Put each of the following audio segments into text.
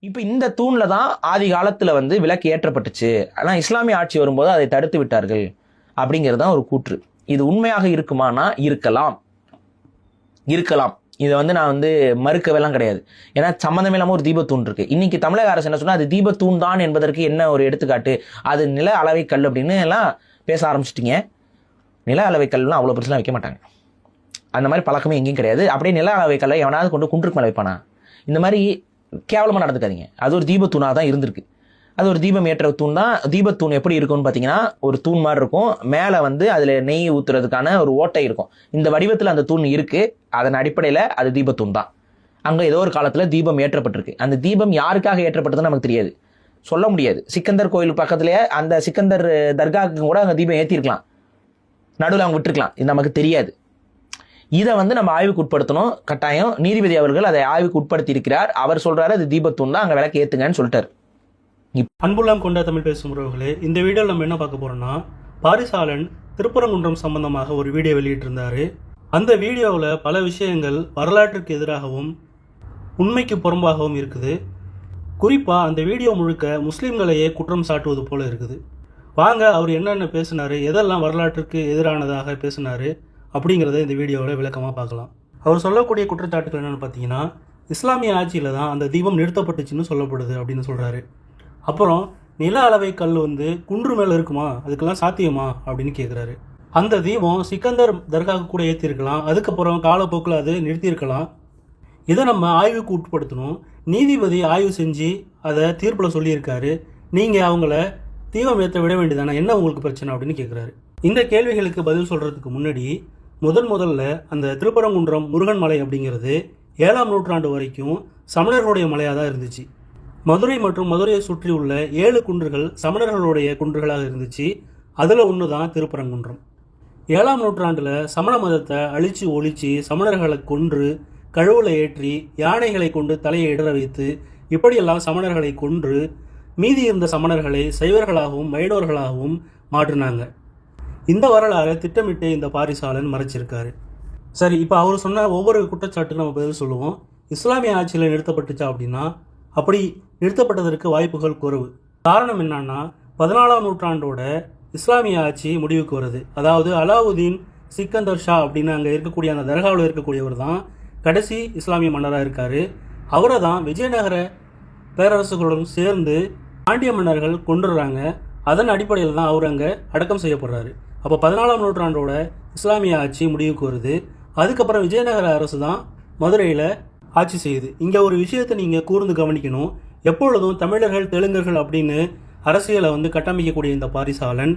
இப்போ இந்த தூண்ல தான் ஆதி காலத்துல விளக்கு ஏற்றப்பட்டுச்சு. ஆனா இஸ்லாமிய ஆட்சி வரும்போது அதை தடுத்து விட்டார்கள் அப்படிங்கிறது தான் ஒரு கூற்று. இது உண்மையாக இருக்குமானா இருக்கலாம். இதை நான் மறுக்கவெல்லாம் கிடையாது. ஏன்னா சம்மந்தமே இல்லாம ஒரு தீபத்தூண் இருக்கு. இன்னைக்கு தமிழக அரசு என்ன சொன்னா அது தீபத்தூண் தான் என்பதற்கு என்ன ஒரு எடுத்துக்காட்டு, அது நில அளவை கல் அப்படின்னு எல்லாம் பேச ஆரம்பிச்சிட்டீங்க. நில அளவை கல்லாம் அவ்வளவு பெருசுலாம் வைக்க மாட்டாங்க. அந்த மாதிரி பழக்கமே எங்கேயும் கிடையாது. அப்படியே நில அளவை கல்லை எவனாவது கொண்டு குன்றுக்கு மேலே வைப்பானா? இந்த மாதிரி கேவலமாக நடந்துக்காதீங்க. அது ஒரு தீபத்தூணாக தான் இருந்திருக்கு. அது ஒரு தீபம் ஏற்ற தூண் தான். தீபத்தூண் எப்படி இருக்கும்னு பார்த்தீங்கன்னா ஒரு தூண் மாதிரி இருக்கும். மேலே அதில் நெய் ஊற்றுறதுக்கான ஒரு ஓட்டை இருக்கும். இந்த வடிவத்தில் அந்த தூண் இருக்கு. அதன் அடிப்படையில் அது தீபத்தூண் தான். அங்கே ஏதோ ஒரு காலத்தில் தீபம் ஏற்றப்பட்டிருக்கு. அந்த தீபம் யாருக்காக ஏற்றப்பட்டதுன்னு நமக்கு தெரியாது, சொல்ல முடியாது. சிக்கந்தர் கோயில் பக்கத்துலேயே அந்த சிக்கந்தர் தர்காவுக்கு கூட அங்கே தீபம் ஏற்றிருக்கலாம், நடுவில் அவங்க விட்டுருக்கலாம். இது நமக்கு தெரியாது. இதை நம்ம ஆய்வுக்கு உட்படுத்தணும் கட்டாயம். நீதிபதி அவர்கள் அதை ஆய்வுக்கு உட்படுத்தி இருக்கிறார். அவர் சொல்றாரு அது தீபத்தூண் தான், அங்கே விளக்கு ஏற்றுங்கன்னு சொல்லிட்டார். அன்புள்ளம் கொண்ட தமிழ் பேசும் உறவுகளே, இந்த வீடியோவில் நம்ம என்ன பார்க்க போறோம்னா, பாரிசாலன் திருப்பரங்குன்றம் சம்பந்தமாக ஒரு வீடியோ வெளியிட்டிருந்தாரு. அந்த வீடியோவில் பல விஷயங்கள் வரலாற்றுக்கு எதிராகவும் உண்மைக்கு புறம்பாகவும் இருக்குது. குறிப்பாக அந்த வீடியோ முழுக்க முஸ்லீம்களையே குற்றம் சாட்டுவது போல இருக்குது. வாங்க அவர் என்னென்ன பேசினாரு, எதெல்லாம் வரலாற்றுக்கு எதிரானதாக பேசினாரு அப்படிங்கிறத இந்த வீடியோவில் விளக்கமாக பார்க்கலாம். அவர் சொல்லக்கூடிய குற்றச்சாட்டுகள் என்னென்னு பார்த்தீங்கன்னா, இஸ்லாமிய ஆட்சியில் தான் அந்த தீபம் நிறுத்தப்பட்டுச்சுன்னு சொல்லப்படுது அப்படின்னு சொல்கிறாரு. அப்புறம் நில அளவை கல் குன்று மேலே இருக்குமா, அதுக்கெல்லாம் சாத்தியமா அப்படின்னு கேட்குறாரு. அந்த தீபம் சிக்கந்தர் தர்காவுக்கு கூட ஏற்றிருக்கலாம், அதுக்கப்புறம் காலப்போக்கில் அது நிறுத்தியிருக்கலாம். இதை நம்ம ஆய்வுக்கு உட்படுத்தணும். நீதிபதி ஆய்வு செஞ்சு அதை தீர்ப்பில் சொல்லியிருக்காரு. நீங்கள் அவங்கள தீபம் ஏற்ற விட வேண்டியதானே, என்ன உங்களுக்கு பிரச்சனை அப்படின்னு கேட்குறாரு. இந்த கேள்விகளுக்கு பதில் சொல்கிறதுக்கு முன்னாடி முதல்ல அந்த திருப்பரங்குன்றம் முருகன் மலை அப்படிங்கிறது 7ஆம் நூற்றாண்டு வரைக்கும் சமணர்களுடைய மலையாக தான் இருந்துச்சு. மதுரை மற்றும் மதுரையை சுற்றி உள்ள 7 குன்றுகள் சமணர்களுடைய குன்றுகளாக இருந்துச்சு. அதில் ஒன்று தான் திருப்பரங்குன்றம். 7ஆம் நூற்றாண்டில் சமண மதத்தை அழித்து ஒழித்து சமணர்களை கொன்று கழுவில் ஏற்றி யானைகளை கொண்டு தலையை இடற வைத்து இப்படியெல்லாம் சமணர்களை கொன்று மீதி இருந்த சமணர்களை சைவர்களாகவும் வைணவர்களாகவும் மாற்றினாங்க. இந்த வரலாறை திட்டமிட்டு இந்த பாரிசாலன் மறைச்சிருக்காரு. சரி, இப்போ அவர் சொன்ன ஒவ்வொரு குற்றச்சாட்டுக்கும் நம்ம பதில் சொல்லுவோம். இஸ்லாமிய ஆட்சியில் நிறுத்தப்பட்டுச்சா அப்படின்னா அப்படி நிறுத்தப்பட்டதற்கு வாய்ப்புகள் குறைவு. காரணம் என்னன்னா, 14ஆம் நூற்றாண்டோட இஸ்லாமிய ஆட்சி முடிவுக்கு வருது. அதாவது அலாவுதீன் சிக்கந்தர் ஷா அப்படின்னு அங்கே இருக்கக்கூடிய அந்த தர்காவில் இருக்கக்கூடியவர் தான் கடைசி இஸ்லாமிய மன்னராக இருக்கார். அவரை தான் விஜயநகர பேரரசுகளுடன் சேர்ந்து பாண்டிய மன்னர்கள் கொண்டுடுறாங்க. அதன் அடிப்படையில் தான் அவர் அங்கே அடக்கம் செய்யப்படுறாரு. அப்போ 14ஆம் நூற்றாண்டோட இஸ்லாமிய ஆட்சி முடிவுக்கு வருது. அதுக்கப்புறம் விஜயநகர அரசு தான் மதுரையில் ஆட்சி செய்யுது. இங்கே ஒரு விஷயத்தை நீங்கள் கூர்ந்து கவனிக்கணும். எப்பொழுதும் தமிழர்கள் தெலுங்கர்கள் அப்படின்னு அரசியலை கட்டமைக்கக்கூடிய இந்த பாரிசாலன்,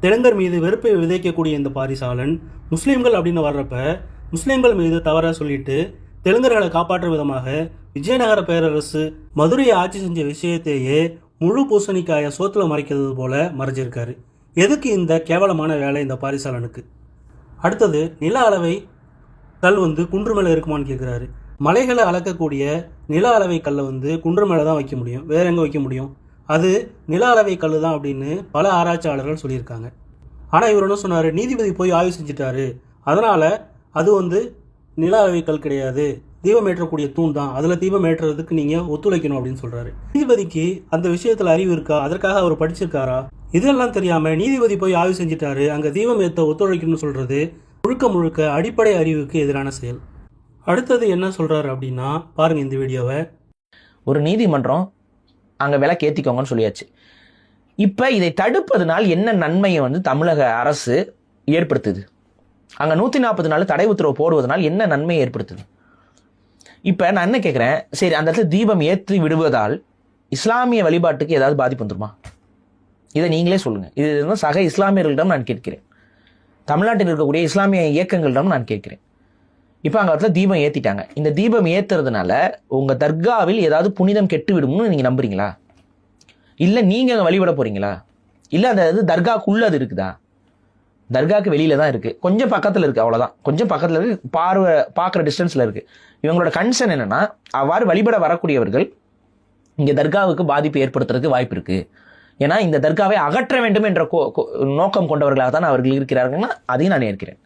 தெலுங்கர் மீது வெறுப்பை விதைக்கக்கூடிய இந்த பாரிசாலன், முஸ்லீம்கள் அப்படின்னு வர்றப்ப முஸ்லீம்கள் மீது தவறாக சொல்லிட்டு தெலுங்கர்களை காப்பாற்றும் விதமாக விஜயநகர பேரரசு மதுரையை ஆட்சி செஞ்ச விஷயத்தையே முழு பூசணிக்காய சோத்துல மறைக்கிறது போல மறைஞ்சிருக்காரு. எதுக்கு இந்த கேவலமான வேலை இந்த பாரிசாலனுக்கு? அடுத்தது, நில அளவை கல் குன்று மேலே இருக்குமான்னு கேட்குறாரு. மலைகளை அளக்கக்கூடிய நில அளவை கல்லை குன்று மேலே தான் வைக்க முடியும், வேற எங்கே வைக்க முடியும்? அது நில அளவை கல் தான் அப்படின்னு பல ஆராய்ச்சியாளர்கள் சொல்லியிருக்காங்க. ஆனால் இவர் என்ன சொன்னார், நீதிபதி போய் ஆய்வு செஞ்சுட்டாரு, அதனால் அது நில அளவை கல் கிடையாது, தீபம் ஏற்றக்கூடிய தூண் தான், அதில் தீபம் ஏற்றுறதுக்கு நீங்கள் ஒத்துழைக்கணும் அப்படின்னு சொல்கிறாரு. நீதிபதிக்கு அந்த விஷயத்தில் அறிவு இருக்கா? அதற்காக அவர் படிச்சிருக்காரா? இதெல்லாம் தெரியாமல் நீதிபதி போய் ஆய்வு செஞ்சுட்டாரு, அங்கே தீபம் ஏற்ற ஒத்துழைக்கணும்னு சொல்கிறது முழுக்க அடிப்படை அறிவுக்கு எதிரான செயல். அடுத்தது என்ன சொல்கிறாரு அப்படின்னா, பாருங்கள் இந்த வீடியோவை. ஒரு நீதிமன்றம் அங்கே விளக்கு ஏற்றிக்கோங்கன்னு சொல்லியாச்சு. இப்போ இதை தடுப்பதனால் என்ன நன்மையை தமிழக அரசு ஏற்படுத்துது? அங்கே 140 நாள் தடை உத்தரவு போடுவதனால் என்ன நன்மையை ஏற்படுத்துது? இப்போ நான் என்ன கேட்குறேன், சரி அந்த இடத்துல தீபம் ஏற்றி விடுவதால் இஸ்லாமிய வழிபாட்டுக்கு ஏதாவது பாதிப்பு வந்துருமா? இதை நீங்களே சொல்லுங்கள். இது சக இஸ்லாமியர்களிடம் நான் கேட்கிறேன், தமிழ்நாட்டில் இருக்கக்கூடிய இஸ்லாமிய இயக்கங்களிடம் நான் கேட்கிறேன். இப்போ அங்கே இடத்துல தீபம் ஏற்றிட்டாங்க. இந்த தீபம் ஏற்றுறதுனால உங்கள் தர்காவில் ஏதாவது புனிதம் கெட்டு விடும்னு நீங்கள் நம்புறீங்களா? இல்லை நீங்கள் அங்கே வழிபட போகிறீங்களா? இல்லை அந்த இது தர்காக்குள்ளே அது இருக்குதா? தர்காவுக்கு வெளியில தான் இருக்குது, கொஞ்சம் பக்கத்தில் இருக்குது, அவ்வளோதான். கொஞ்சம் பக்கத்தில் இருக்குது, பார்க்குற டிஸ்டன்ஸில் இருக்குது. இவங்களோட கன்சர்ன் என்னென்னா, அவ்வாறு வழிபட வரக்கூடியவர்கள் இங்கே தர்காவுக்கு பாதிப்பு ஏற்படுத்துறதுக்கு வாய்ப்பு இருக்குது. ஏன்னா இந்த தர்காவை அகற்ற வேண்டும் என்ற நோக்கம் கொண்டவர்களாக தான் அவர்கள் இருக்கிறார்கள்னா அதையும் நான் ஏற்கிறேன்.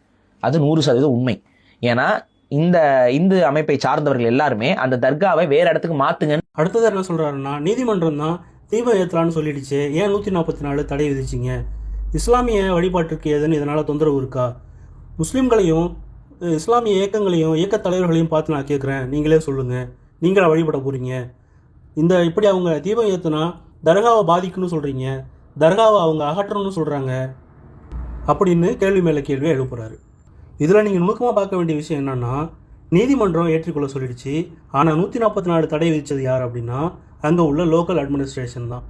அது 100% உண்மை. ஏன்னா இந்த இந்து அமைப்பை சார்ந்தவர்கள் எல்லாருமே அந்த தர்காவை வேற இடத்துக்கு மாத்துங்கன்னு அடுத்தது என்ன சொல்கிறாருன்னா, நீதிமன்றம் தான் தீபம் ஏற்றலான்னு சொல்லிடுச்சு, ஏன் 144 தடை விதிச்சிங்க? இஸ்லாமிய வழிபாட்டிற்கு ஏதுன்னு இதனால் தொந்தரவு இருக்கா? முஸ்லீம்களையும் இஸ்லாமிய இயக்கங்களையும் இயக்க தலைவர்களையும் பார்த்து நான் கேட்குறேன், நீங்களே சொல்லுங்கள், நீங்களா வழிபட போகிறீங்க? இப்படி அவங்க தீபம் ஏற்றுனா தர்காவை பாதிக்குன்னு சொல்கிறீங்க, தர்காவை அவங்க அகற்றணும்னு சொல்கிறாங்க அப்படின்னு கேள்வி மேலே கேள்வி எழுப்புறாரு. இதில் நீங்கள் நுணுக்கமாக பார்க்க வேண்டிய விஷயம் என்னென்னா, நீதிமன்றம் ஏற்றிக்கொள்ள சொல்லிடுச்சு, ஆனால் 144 தடை விதித்தது யார் அப்படின்னா அங்கே உள்ள லோக்கல் அட்மினிஸ்ட்ரேஷன் தான்.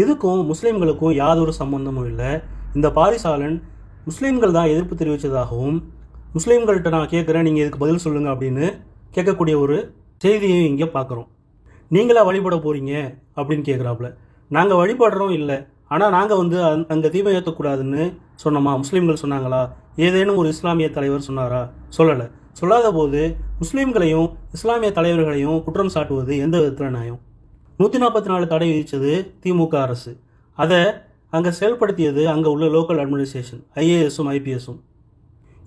இதுக்கும் முஸ்லீம்களுக்கும் யாதொரு சம்பந்தமும் இல்லை. இந்த பாரிசாலன் முஸ்லீம்கள் தான் எதிர்ப்பு தெரிவித்ததாகவும், முஸ்லீம்கள்கிட்ட நான் கேட்குறேன், நீங்கள் இதுக்கு பதில் சொல்லுங்கள் அப்படின்னு கேட்கக்கூடிய ஒரு செய்தியையும் இங்கே பார்க்குறோம். நீங்களா வழிபட போகிறீங்க அப்படின்னு கேட்குறாப்புல. நாங்கள் வழிபடுறோம் இல்லை, ஆனால் நாங்கள் அங்கே தீபம் ஏற்றக்கூடாதுன்னு சொன்னோமா? முஸ்லீம்கள் சொன்னாங்களா? ஏதேனும் ஒரு இஸ்லாமிய தலைவர் சொன்னாரா? சொல்லலை. சொல்லாத போது முஸ்லீம்களையும் இஸ்லாமிய தலைவர்களையும் குற்றம் சாட்டுவது எந்த விதத்தில் நியாயம்? 144 தடை விதித்தது திமுக அரசு, அதை அங்கே செயல்படுத்தியது அங்கே உள்ள லோக்கல் அட்மினிஸ்ட்ரேஷன், ஐஏஎஸும் ஐபிஎஸும்.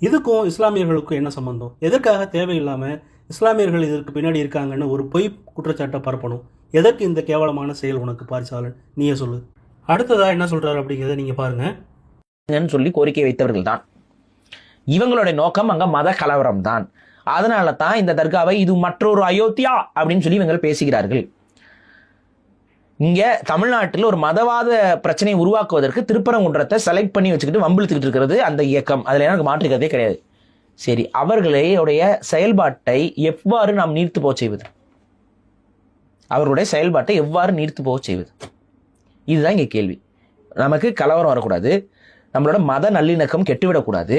இதுக்கும் இஸ்லாமியர்களுக்கும் என்ன சம்பந்தம்? எதற்காக தேவையில்லாமல் இஸ்லாமியர்கள் இதற்கு பின்னாடி இருக்காங்கன்னு ஒரு பொய் குற்றச்சாட்டை பரப்பணும்? எதற்கு இந்த கேவலமான செயல் உனக்கு பாரிசாலன்? நீயே சொல்லு. அடுத்ததாக என்ன சொல்கிறாரு அப்படிங்கிறத நீங்கள் பாருங்கள். சொல்லி கோரிக்கை வைத்தவர்கள் தான். இவங்களுடைய நோக்கம் அங்கே மத கலவரம் தான். அதனால தான் இந்த தர்காவை இது மற்றொரு அயோத்தியா அப்படின்னு சொல்லி இவங்க பேசுகிறார்கள். இங்க தமிழ்நாட்டில் ஒரு மதவாத பிரச்சனையை உருவாக்குவதற்கு திருப்பரங்குன்றத்தை செலக்ட் பண்ணி வச்சுக்கிட்டு வம்பிழுத்துக்கிட்டு இருக்கிறது அந்த இயக்கம். அதுல எனக்கு மாற்றுக்கிறதே கிடையாது. சரி, அவர்களுடைய செயல்பாட்டை எவ்வாறு நாம் நீர்த்து போக செய்வது? அவர்களுடைய செயல்பாட்டை எவ்வாறு நீர்த்து போக செய்வது? இதுதான் இங்கே கேள்வி. நமக்கு கலவரம் வரக்கூடாது, நம்மளோட மத நல்லிணக்கம் கெட்டுவிடக்கூடாது.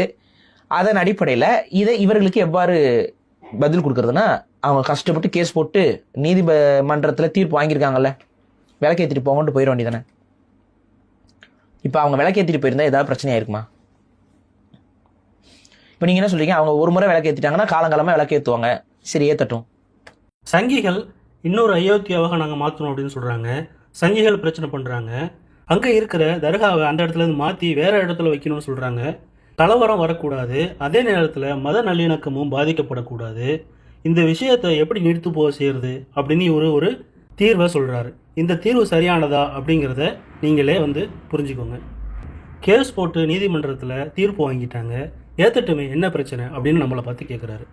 அதன் அடிப்படையில் இவர்களுக்கு எவ்வாறு பதில் கொடுக்கறதுன்னா, அவங்க கஷ்டப்பட்டு கேஸ் போட்டு நீதிமன்றத்தில் தீர்ப்பு வாங்கியிருக்காங்கல்ல, விளக்கேற்றிட்டு போங்கன்ட்டு போயிட வேண்டியதானே. இப்போ அவங்க விளக்கேற்றிட்டு போயிருந்தா ஏதாவது பிரச்சனை ஆயிருக்குமா? இப்போ நீங்கள் என்ன சொல்றீங்க, அவங்க ஒரு முறை விளக்கேற்றிட்டாங்கன்னா காலங்காலமாக விளக்கேற்றுவாங்க. சரி, ஏற்றட்டும். சங்கிகள் இன்னொரு அயோத்தியாவாக நாங்கள் மாற்றணும் அப்படின்னு சொல்கிறாங்க. சங்கிகள் பிரச்சனை பண்ணுறாங்க. அங்கே இருக்கிற தர்காவை அந்த இடத்துலேருந்து மாற்றி வேறு இடத்துல வைக்கணும்னு சொல்கிறாங்க. கலவரம் வரக்கூடாது, அதே நேரத்தில் மத நல்லிணக்கமும் பாதிக்கப்படக்கூடாது. இந்த விஷயத்தை எப்படி நிறுத்து போக செய்கிறது அப்படின்னு ஒரு தீர்வை சொல்கிறாரு. இந்த தீர்வு சரியானதா அப்படிங்கிறத நீங்களே புரிஞ்சுக்கோங்க. கேஸ் போட்டு நீதிமன்றத்தில் தீர்ப்பு வாங்கிட்டாங்க, ஏற்றுட்டுமே என்ன பிரச்சனை அப்படின்னு நம்மளை பார்த்து கேட்குறாரு.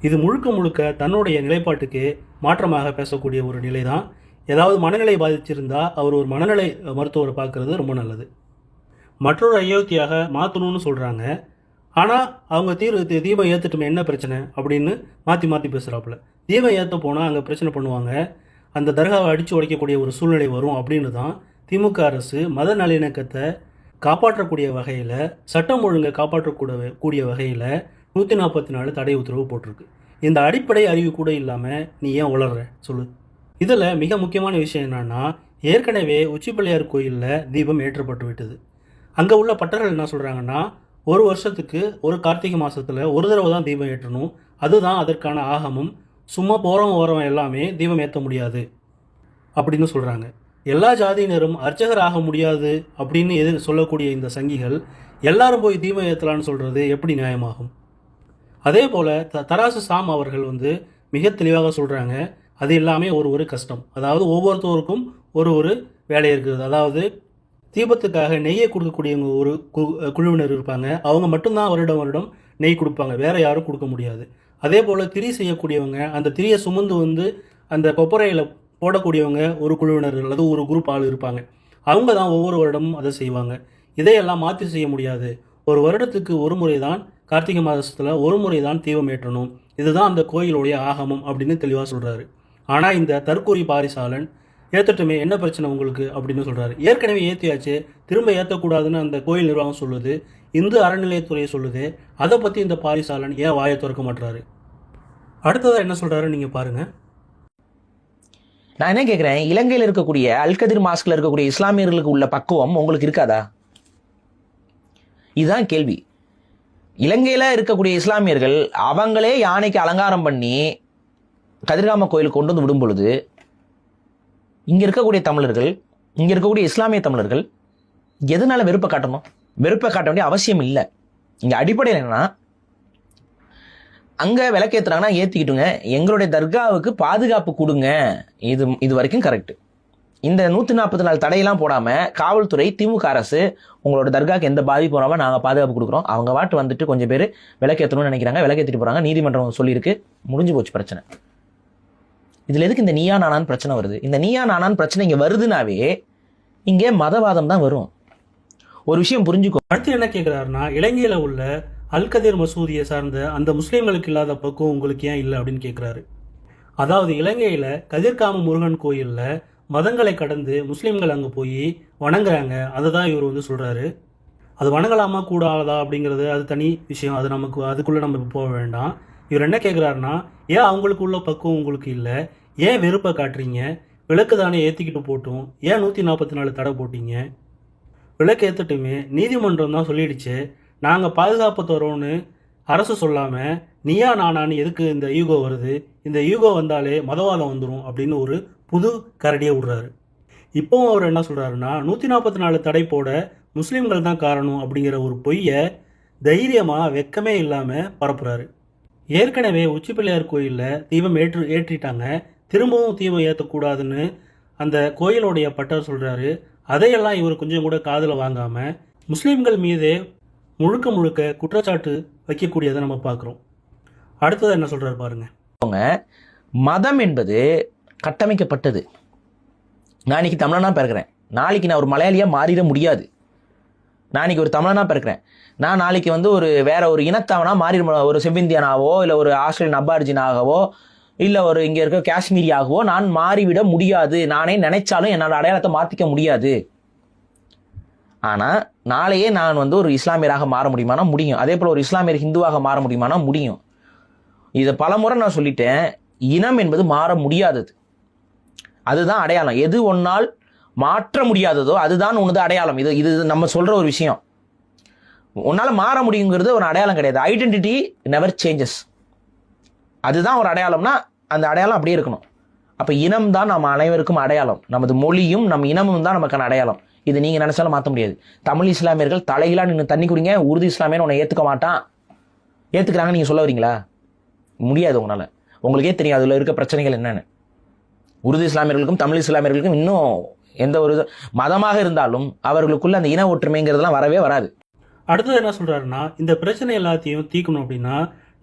இது முழுக்க முழுக்க தன்னுடைய நிலைப்பாட்டுக்கு மாற்றமாக பேசக்கூடிய ஒரு நிலை தான். ஏதாவது மனநிலை பாதிச்சிருந்தா அவர் ஒரு மனநிலை மருத்துவரை பார்க்குறது ரொம்ப நல்லது. மற்றொரு அயோத்தியாக மாற்றணும்னு சொல்கிறாங்க, ஆனால் அவங்க தீபம் ஏற்றுட்டுமே என்ன பிரச்சனை அப்படின்னு மாற்றி பேசுகிறாப்புல. தீபம் ஏற்ற போனால் அங்கே பிரச்சனை பண்ணுவாங்க, அந்த தர்காவை அடித்து உடைக்கக்கூடிய ஒரு சூழ்நிலை வரும் அப்படின்னு தான் திமுக அரசு மத நல்லிணக்கத்தை காப்பாற்றக்கூடிய வகையில், சட்டம் ஒழுங்கை காப்பாற்றக்கூடிய வகையில் 144 தடை உத்தரவு போட்டிருக்கு. இந்த அடிப்படை அறிவு கூட இல்லாமல் நீ ஏன் உளர்ற சொல்லு. இதில் மிக முக்கியமான விஷயம் என்னன்னா, ஏற்கனவே உச்சிப்பிள்ளையார் கோயிலில் தீபம் ஏற்றப்பட்டு விட்டது. அங்கே உள்ள பட்டர்கள் என்ன சொல்கிறாங்கன்னா, ஒரு வருஷத்துக்கு ஒரு கார்த்திகை மாதத்தில் ஒரு தடவை தான் தீபம் ஏற்றணும், அதுதான் அதற்கான ஆகமம். சும்மா போகிறவன் எல்லாமே தீபம் ஏற்ற முடியாது அப்படின்னு சொல்கிறாங்க. எல்லா ஜாதியினரும் அர்ச்சகர் ஆக முடியாது அப்படின்னு சொல்லக்கூடிய இந்த சங்கிகள் எல்லாரும் போய் தீபம் ஏற்றலான்னு சொல்கிறது எப்படி நியாயமாகும்? அதே போல் தராசு சாம் அவர்கள் மிக தெளிவாக சொல்கிறாங்க, அது எல்லாமே ஒரு கஷ்டம். அதாவது ஒவ்வொருத்தருக்கும் ஒரு வேலை இருக்குது. அதாவது தீபத்துக்காக நெய்யை கொடுக்கக்கூடியவங்க ஒரு குழுவினர் இருப்பாங்க, அவங்க மட்டும்தான் வருடம் நெய் கொடுப்பாங்க, வேறு யாரும் கொடுக்க முடியாது. அதே போல் திரி செய்யக்கூடியவங்க, அந்த திரியை சுமந்து அந்த கொப்பரையில் போடக்கூடியவங்க ஒரு குழுவினர் அல்லது ஒரு குரூப் ஆள் இருப்பாங்க, அவங்க தான் ஒவ்வொரு வருடமும் அதை செய்வாங்க. இதையெல்லாம் மாற்றி செய்ய முடியாது. ஒரு வருடத்துக்கு ஒரு முறை தான், கார்த்திகை மாதத்தில் ஒரு முறை தான் தீபம் ஏற்றணும், இதுதான் அந்த கோயிலுடைய ஆகமம் அப்படின்னு தெளிவாக சொல்கிறாரு. ஆனால் இந்த தற்கூரி பாரிசாலன் ஏற்றட்டுமே என்ன பிரச்சனை உங்களுக்கு அப்படின்னு சொல்கிறாரு. ஏற்கனவே ஏற்றியாச்சு, திரும்ப ஏற்றக்கூடாதுன்னு அந்த கோயில் நிர்வாகம் சொல்லுது, இந்து அறநிலையத்துறை சொல்லுது. அதை பற்றி இந்த பாரிசாலன் ஏன் வாயை திறக்க மாட்டுறாரு? அடுத்ததாக என்ன சொல்கிறாரு நீங்கள் பாருங்கள். நான் என்ன கேட்குறேன், இலங்கையில் இருக்கக்கூடிய அல்கதிர் மாஸ்கில் இருக்கக்கூடிய இஸ்லாமியர்களுக்கு உள்ள பக்குவம் உங்களுக்கு இருக்காதா? இதுதான் கேள்வி. இலங்கையில் இருக்கக்கூடிய இஸ்லாமியர்கள் அவங்களே யானைக்கு அலங்காரம் பண்ணி கதிர்காம கோயிலுக்கு கொண்டு வந்து விடும் பொழுது, இங்கே இருக்கக்கூடிய தமிழர்கள், இங்கே இருக்கக்கூடிய இஸ்லாமிய தமிழர்கள் எதனால வெறுப்பை காட்டணும்? வெறுப்பை காட்ட வேண்டிய அவசியம் இல்லை. இங்கே அடிப்படையில் என்னன்னா, அங்கே விளக்கேற்றுறாங்கன்னா ஏற்றிக்கிட்டுங்க, எங்களுடைய தர்காவுக்கு பாதுகாப்பு கொடுங்க. இது வரைக்கும் கரெக்டு. இந்த 140 நாள் தடையெல்லாம் போடாமல் காவல்துறை, திமுக அரசு உங்களோட தர்காவுக்கு எந்த பாதிப்பு வராமல் நாங்கள் பாதுகாப்பு கொடுக்குறோம். அவங்க வாட்டு வந்துட்டு கொஞ்சம் பேர் விளக்கேற்றணும்னு நினைக்கிறாங்க, விளக்கேற்றிட்டு போகிறாங்க. நீதிமன்றம் சொல்லியிருக்கு, முடிஞ்சு போச்சு பிரச்சனை. இதில் எதுக்கு இந்த நீயா நானான்னு பிரச்சனை வருது? இந்த நீயா நானான்னு பிரச்சனை இங்கே வருதுனாவே இங்கே மதவாதம் தான் வரும். ஒரு விஷயம் புரிஞ்சுக்கோ. அடுத்து என்ன கேட்குறாருன்னா, இலங்கையில் உள்ள அல்கதிர் மசூதியை சார்ந்த அந்த முஸ்லீம்களுக்கு இல்லாத பக்கம் உங்களுக்கு ஏன் இல்லை அப்படின்னு கேட்குறாரு. அதாவது இலங்கையில் கதிர்காம முருகன் கோயிலில் மதங்களை கடந்து முஸ்லீம்கள் அங்கே போய் வணங்குறாங்க. அதை தான் இவர் வந்து சொல்கிறாரு. அது வணங்கலாமா கூடாதா அப்படிங்கிறது அது தனி விஷயம், அது அதுக்குள்ளே நம்ம போக வேண்டாம். இவர் என்ன கேட்குறாருன்னா, ஏன் அவங்களுக்கு உள்ள பக்குவம் உங்களுக்கு இல்லை, ஏன் வெறுப்பை காட்டுறீங்க, விளக்கு தானே ஏற்றிக்கிட்டு போட்டும், ஏன் 144 தடை போட்டீங்க, விளக்கு ஏற்றட்டுமே நீதிமன்றம் தான் சொல்லிடுச்சு, நாங்கள் பாதுகாப்பு தரோன்னு அரசு சொல்லாமல் நீயா நானான்னு எதுக்கு இந்த ஈகோ வருது, இந்த ஈகோ வந்தாலே மதவாதம் வந்துடும் அப்படின்னு ஒரு புது கரடியை விடுறாரு. இப்போவும் அவர் என்ன சொல்கிறாருன்னா, 144 தடை போட முஸ்லீம்கள் தான் காரணம் அப்படிங்கிற ஒரு பொய்யை தைரியமாக வெக்கமே இல்லாமல் பரப்புகிறாரு. ஏற்கனவே உச்சிப்பிள்ளையார் கோயிலில் தீபம் ஏற்றிட்டாங்க, திரும்பவும் தீபம் ஏற்றக்கூடாதுன்னு அந்த கோயிலுடைய பட்டர் சொல்கிறாரு. அதையெல்லாம் இவர் கொஞ்சம் கூட காதில் வாங்காமல் முஸ்லீம்கள் மீதே முழுக்க குற்றச்சாட்டு வைக்கக்கூடியதை நம்ம பார்க்குறோம். அடுத்தது என்ன சொல்கிறாரு பாருங்க. மதம் என்பது கட்டமைக்கப்பட்டது. நான் இன்னைக்கு தமிழனா பிறக்கிறேன், நாளைக்கு நான் ஒரு மலையாளியா மாறிட முடியாது. நான் இன்னைக்கு ஒரு தமிழனா பிறக்கிறேன், நான் நாளைக்கு வந்து வேற ஒரு இனத்தவனா மாறிட, ஒரு செவ்விந்தியனாவோ இல்லை ஒரு ஆஸ்திரேலியன் அபார்ஜினாகவோ இல்லை ஒரு இங்கே இருக்க காஷ்மீரியாகவோ நான் மாறிவிட முடியாது. நானே நினைச்சாலும் என்னால் அடையாளத்தை மாற்றிக்க முடியாது. ஆனால் நாளையே நான் வந்து ஒரு இஸ்லாமியராக மாற முடியுமானா முடியும். அதே போல் ஒரு இஸ்லாமியர் ஹிந்துவாக மாற முடியுமானா முடியும். இதை பலமுறை நான் சொல்லிட்டேன், இனம் என்பது மாற முடியாதது, அதுதான் அடையாளம். எது ஒன்னால் மாற்ற முடியாததோ அதுதான் உனது அடையாளம். இது நம்ம சொல்கிற ஒரு விஷயம். உன்னால் மாற முடியுங்கிறது ஒரு அடையாளம் கிடையாது. Identity never changes. அதுதான் ஒரு அடையாளம்னா அந்த அடையாளம் அப்படியே இருக்கணும். அப்போ இனம் தான் நம்ம அனைவருக்கும் அடையாளம். நமது மொழியும் நம் இனமும் தான் நமக்கான அடையாளம். இது நீங்கள் நினச்சாலும் மாற்ற முடியாது. தமிழ் இஸ்லாமியர்கள் தலையிலாம் நின்று தண்ணி குடிங்க, உருது இஸ்லாமியன்னு உன்னை ஏற்றுக்க மாட்டான், ஏற்றுக்கிறாங்க நீங்கள் சொல்ல வரீங்களா? முடியாது. உங்களால் உங்களுக்கே தெரியும் அதில் இருக்க பிரச்சனைகள் என்னென்னு. உருது இஸ்லாமியர்களுக்கும் தமிழ் இஸ்லாமியர்களுக்கும் இன்னும் எந்த ஒரு மதமாக இருந்தாலும் அவர்களுக்குள்ள அந்த இன ஒற்றுமைங்கிறதுலாம் வரவே வராது. அடுத்தது என்ன சொல்கிறாருன்னா, இந்த பிரச்சனை எல்லாத்தையும் தீர்க்கணும் அப்படின்னா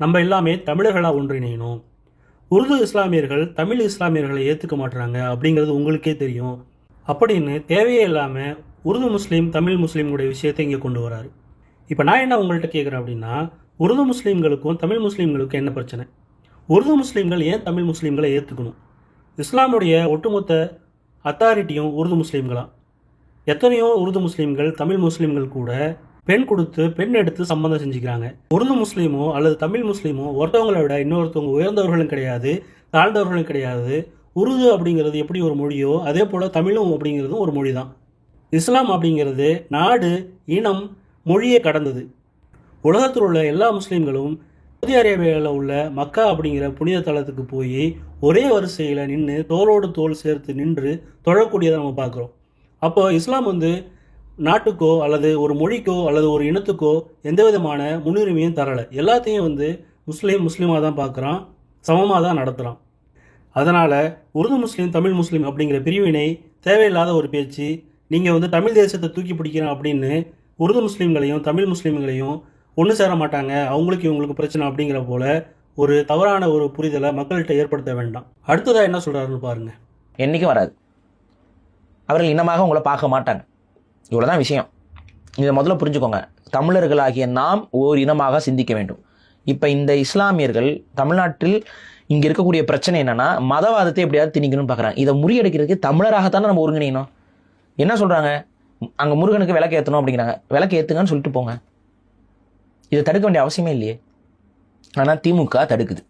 நம்ம எல்லாமே தமிழர்களாக ஒன்றிணையணும். உருது இஸ்லாமியர்கள் தமிழ் இஸ்லாமியர்களை ஏற்றுக்க மாட்டுறாங்க அப்படிங்கிறது உங்களுக்கே தெரியும் அப்படின்னு தேவையே இல்லாமல் உருது முஸ்லீம் தமிழ் முஸ்லீம்களுடைய விஷயத்தை இங்கே கொண்டு வராரு. இப்போ நான் என்ன உங்கள்கிட்ட கேட்குறேன் அப்படின்னா, உருது முஸ்லீம்களுக்கும் தமிழ் முஸ்லீம்களுக்கும் என்ன பிரச்சனை? உருது முஸ்லீம்கள் ஏன் தமிழ் முஸ்லீம்களை ஏற்றுக்கணும்? இஸ்லாமுடைய ஒட்டுமொத்த அத்தாரிட்டியும் உருது முஸ்லீம்களா? எத்தனையோ உருது முஸ்லீம்கள் தமிழ் முஸ்லீம்கள் கூட பெண் கொடுத்து பெண் எடுத்து சம்பந்தம் செஞ்சுக்கிறாங்க. உருது முஸ்லீமோ அல்லது தமிழ் முஸ்லீமோ ஒருத்தவங்களை விட இன்னொருத்தவங்க உயர்ந்தவர்களும் கிடையாது, தாழ்ந்தவர்களும் கிடையாது. உருது அப்படிங்கிறது எப்படி ஒரு மொழியோ அதே போல் தமிழும் அப்படிங்கிறதும் ஒரு மொழி தான். இஸ்லாம் அப்படிங்கிறது நாடு, இனம், மொழியை கடந்தது. உலகத்தில் உள்ள எல்லா முஸ்லீம்களும் சவுதி அரேபியாவில் உள்ள மக்கா அப்படிங்கிற புனித தலத்துக்கு போய் ஒரே வரிசையில் நின்று தோளோடு தோல் சேர்த்து நின்று தொழக்கூடியதை நம்ம பார்க்குறோம். அப்போ இஸ்லாம் வந்து நாட்டுக்கோ அல்லது ஒரு மொழிக்கோ அல்லது ஒரு இனத்துக்கோ எந்த விதமான முன்னுரிமையும் தரலை. எல்லாத்தையும் வந்து முஸ்லீமாக தான் பார்க்குறான், சமமாக தான் நடத்துகிறான். அதனால் உருது முஸ்லீம் தமிழ் முஸ்லீம் அப்படிங்கிற பிரிவினை தேவையில்லாத ஒரு பேச்சு. நீங்கள் வந்து தமிழ் தேசத்தை தூக்கி பிடிக்கிறேன் அப்படின்னு உருது முஸ்லீம்களையும் தமிழ் முஸ்லீம்களையும் ஒன்று சேர மாட்டாங்க, அவங்களுக்கு இவங்களுக்கு பிரச்சனை அப்படிங்கிற போல ஒரு தவறான ஒரு புரிதலை மக்கள்கிட்ட ஏற்படுத்த வேண்டாம். அடுத்ததாக என்ன சொல்கிறாருன்னு பாருங்கள். என்றைக்கும் வராது. அவர்கள் இனமாக உங்களை பார்க்க மாட்டாங்க. இவ்வளோதான் விஷயம். இதை முதல்ல புரிஞ்சுக்கோங்க. தமிழர்களாகிய நாம் ஓர் இனமாக சிந்திக்க வேண்டும். இப்போ இந்த இஸ்லாமியர்கள் தமிழ்நாட்டில் இங்கே இருக்கக்கூடிய பிரச்சனை என்னன்னா, மதவாதத்தை எப்படியாவது திணிக்கணும்னு பார்க்குறாங்க. இதை முறியடிக்கிறதுக்கு தமிழராகத்தானே நம்ம ஒருங்கிணையணும். என்ன சொல்கிறாங்க, அங்கே முருகனுக்கு விளக்கு ஏற்றணும் அப்படிங்கிறாங்க. விளக்கு ஏற்றுங்கன்னு சொல்லிட்டு போங்க. இதை தடுக்க வேண்டிய அவசியமே இல்லையே. ஆனால் திமுக தடுக்குது.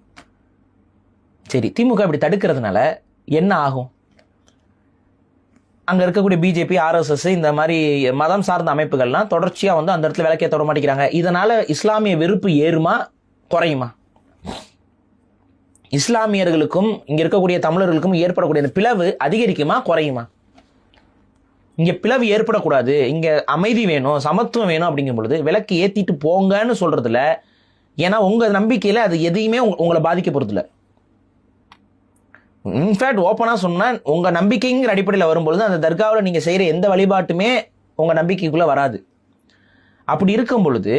சரி, திமுக இப்படி தடுக்கிறதுனால என்ன ஆகும்? அங்கே இருக்கக்கூடிய பிஜேபி, ஆர்எஸ்எஸ் இந்த மாதிரி மதம் சார்ந்த அமைப்புகள்லாம் தொடர்ச்சியாக வந்து அந்த இடத்துல விளக்கே தொட மாட்டேங்கிறாங்க. இதனால் இஸ்லாமிய வெறுப்பு ஏறுமா குறையுமா? இஸ்லாமியர்களுக்கும் இங்கே இருக்கக்கூடிய தமிழர்களுக்கும் ஏற்படக்கூடிய இந்த பிளவு அதிகரிக்குமா குறையுமா? இங்கே பிளவு ஏற்படக்கூடாது, இங்கே அமைதி வேணும், சமத்துவம் வேணும் அப்படிங்கும் பொழுது விளக்கு ஏற்றிட்டு போங்கன்னு சொல்கிறதுல ஏன்னா உங்கள் நம்பிக்கையில் அது எதையுமே உங்களை பாதிக்க போகிறதில்ல. இன்ஃபேக்ட் ஓப்பனாக சொன்னால் உங்கள் நம்பிக்கைங்கிற அடிப்படையில் வரும்பொழுது அந்த தர்காவில் நீங்கள் செய்கிற எந்த வழிபாட்டுமே உங்கள் நம்பிக்கைக்குள்ளே வராது. அப்படி இருக்கும் பொழுது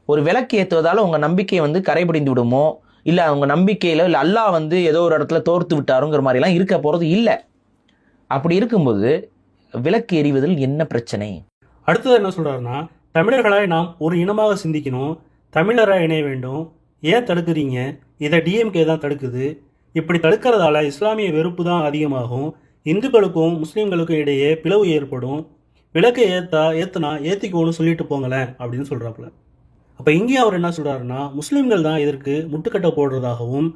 ஒரு விளக்கு ஏற்றுவதால் உங்கள் நம்பிக்கை வந்து கரைபிடிந்து விடுமோ, இல்லை அவங்க நம்பிக்கையில் இல்லை அல்லாஹ் வந்து ஏதோ ஒரு இடத்துல தோர்த்து விட்டாருங்கிற மாதிரிலாம் இருக்க போகிறது இல்லை. அப்படி இருக்கும்போது விளக்கு எரிவதில் என்ன பிரச்சனை? அடுத்தது என்ன சொல்கிறாருன்னா, தமிழர்களாய் நாம் ஒரு இனமாக சிந்திக்கணும், தமிழராக இணைய வேண்டும். ஏன் தடுக்கிறீங்க? இதை டிஎம்கே தான் தடுக்குது. இப்படி தடுக்கிறதால இஸ்லாமிய வெறுப்பு தான் அதிகமாகும். இந்துக்களுக்கும் முஸ்லீம்களுக்கும் இடையே பிளவு ஏற்படும். விளக்கை ஏற்றுனா ஏற்றிக்கோன்னு சொல்லிட்டு போங்களேன் அப்படின்னு சொல்கிறாப்புல. அப்போ இங்கேயும் அவர் என்ன சொல்கிறாருன்னா, முஸ்லீம்கள் தான் இதற்கு முட்டுக்கட்டை போடுறதாகவும்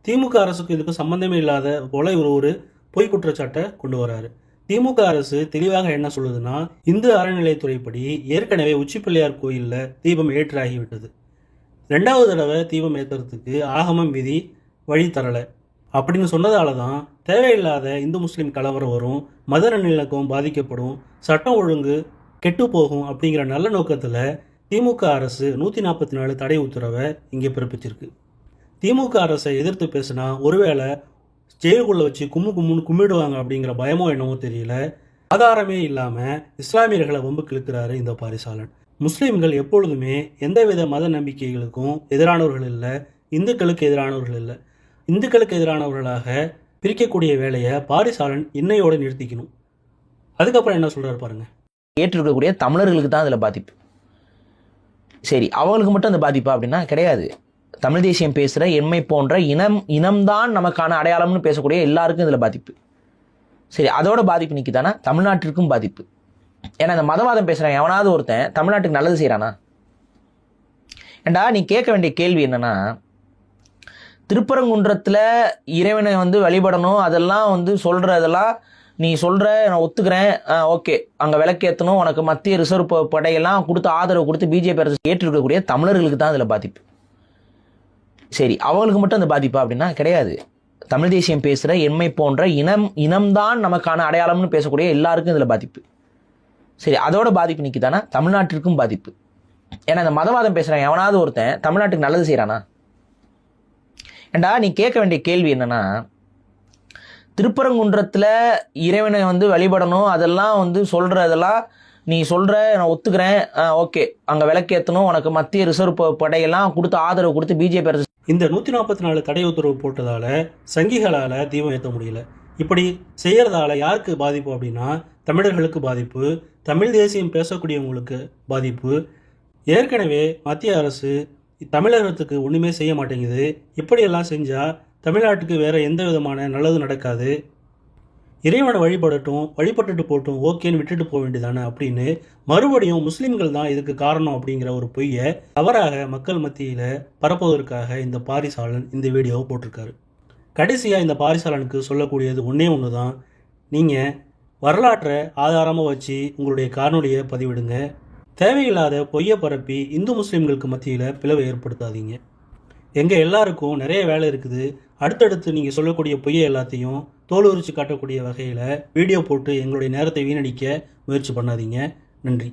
திமுக அரசுக்கு இதுக்கு சம்பந்தமே இல்லாத போல இவர் ஒரு பொய் குற்றச்சாட்டை கொண்டு வராரு. திமுக அரசு தெளிவாக என்ன சொல்லுதுன்னா, இந்து அறநிலையத்துறைப்படி ஏற்கனவே உச்சிப்பிள்ளையார் கோயிலில் தீபம் ஏற்றாகிவிட்டது. 2வது தடவை தீபம் ஏற்றுறதுக்கு ஆகமம் விதி வழி தரலை அப்படின்னு சொன்னதால தான் தேவையில்லாத இந்து முஸ்லீம் கலவரம் வரும், மத நல்லிணக்கம் பாதிக்கப்படும், சட்டம் ஒழுங்கு கெட்டு போகும் அப்படிங்கிற நல்ல நோக்கத்தில் திமுக அரசு 144 தடை உத்தரவை இங்கே பிறப்பிச்சிருக்கு. திமுக அரசை எதிர்த்து பேசினா ஒருவேளை ஜெயிலுக்குள்ளே வச்சு கும்முன்னு கும்பிடுவாங்க அப்படிங்கிற பயமோ என்னவோ தெரியல. ஆதாரமே இல்லாமல் இஸ்லாமியர்களை வம்புக்கு இழுக்கிறாரு இந்த பாரிசாலன். முஸ்லீம்கள் எப்பொழுதுமே எந்தவித மத நம்பிக்கைகளுக்கும் எதிரானவர்கள் இல்லை, இந்துக்களுக்கு எதிரானவர்கள் இல்லை. இந்துக்களுக்கு எதிரானவர்களாக பிரிக்கக்கூடிய வேலையை பாரிசாலன் இன்னையோடு நிறுத்திக்கணும். அதுக்கப்புறம் என்ன சொல்கிறாரு பாருங்க. ஏற்றிருக்கக்கூடிய தமிழர்களுக்கு தான் அதில் பாதிப்பு. சரி, அவங்களுக்கு மட்டும் அந்த பாதிப்பா அப்படின்னா கிடையாது. தமிழ் தேசியம் பேசுகிற எம்மை போன்ற இனம்தான் நமக்கான அடையாளம்னு பேசக்கூடிய எல்லாருக்கும் இதில் பாதிப்பு. சரி, அதோட பாதிப்பு நிற்கிதானா தமிழ்நாட்டிற்கும் பாதிப்பு. ஏன்னா இந்த மதவாதம் பேசுகிறேன் எவனாவது ஒருத்தன் தமிழ்நாட்டுக்கு நல்லது செய்கிறானா? ஏண்டா நீ கேட்க வேண்டிய கேள்வி என்னன்னா, திருப்பரங்குன்றத்தில் இறைவனை வந்து வழிபடணும் அதெல்லாம் வந்து சொல்கிறதெல்லாம் நீ சொல்கிற, நான் ஒத்துக்கிறேன், ஓகே, அங்கே விளக்கேற்றணும், உனக்கு மத்திய ரிசர்வ் படையெல்லாம் கொடுத்து ஆதரவு கொடுத்து பிஜேபி அரசு ஏற்றிருக்கக்கூடிய தமிழர்களுக்கு தான் அதில் பாதிப்பு. சரி, அவங்களுக்கு மட்டும் அந்த பாதிப்பா அப்படின்னா கிடையாது. தமிழ் தேசியம் பேசுகிற எம்மை போன்ற இனம்தான் நமக்கான அடையாளம்னு பேசக்கூடிய எல்லாருக்கும் இதில் பாதிப்பு. சரி, அதோட பாதிப்பு நிற்கிதானா தமிழ்நாட்டிற்கும் பாதிப்பு. ஏன்னா இந்த மதவாதம் பேசுகிறேன் எவனாவது ஒருத்தன் தமிழ்நாட்டுக்கு நல்லது செய்கிறானா? ஏண்டா நீ கேட்க வேண்டிய கேள்வி என்னன்னா, திருப்பரங்குன்றத்தில் இறைவனை வந்து வழிபடணும் அதெல்லாம் வந்து சொல்கிறதெல்லாம் நீ சொல்கிற, நான் ஒத்துக்கிறேன், ஓகே, அங்கே விளக்கேற்றணும், உனக்கு மத்திய ரிசர்வ் படையெல்லாம் கொடுத்து ஆதரவு கொடுத்து பிஜேபி அரசு இந்த 144 தடை உத்தரவு போட்டதால சங்கிகளால் தீபம் ஏற்ற முடியல. இப்படி செய்யறதால யாருக்கு பாதிப்பு அப்படின்னா தமிழர்களுக்கு பாதிப்பு, தமிழ் தேசியம் பேசக்கூடியவங்களுக்கு பாதிப்பு. ஏற்கனவே மத்திய அரசு தமிழகத்துக்கு ஒன்றுமே செய்ய மாட்டேங்குது. இப்படியெல்லாம் செஞ்சால் தமிழ்நாட்டுக்கு வேறு எந்த விதமான நல்லது நடக்காது. இறைவனை வழிபட்டுட்டு போட்டும், ஓகேன்னு விட்டுட்டு போக வேண்டியதானே அப்படின்னு மறுபடியும் முஸ்லீம்கள் தான் இதுக்கு காரணம் அப்படிங்கிற ஒரு பொய்யை தவறாக மக்கள் மத்தியில் பரப்புவதற்காக இந்த பாரிசாலன் இந்த வீடியோவை போட்டிருக்காரு. கடைசியாக இந்த பாரிசாலனுக்கு சொல்லக்கூடியது ஒன்று தான், நீங்கள் வரலாற்றை ஆதாரமாக வச்சு உங்களுடைய காணொலியை பதிவிடுங்க. தேவையில்லாத பொய்யை பரப்பி இந்து முஸ்லீம்களுக்கு மத்தியில் பிளவை ஏற்படுத்தாதீங்க. எங்கள் எல்லாருக்கும் நிறைய வேலை இருக்குது. அடுத்தடுத்து நீங்கள் சொல்லக்கூடிய பொய்யை எல்லாத்தையும் தோல் உரிச்சு காட்டக்கூடிய வகையில் வீடியோ போட்டு எங்களுடைய நேரத்தை வீணடிக்க முயற்சி பண்ணாதீங்க. நன்றி.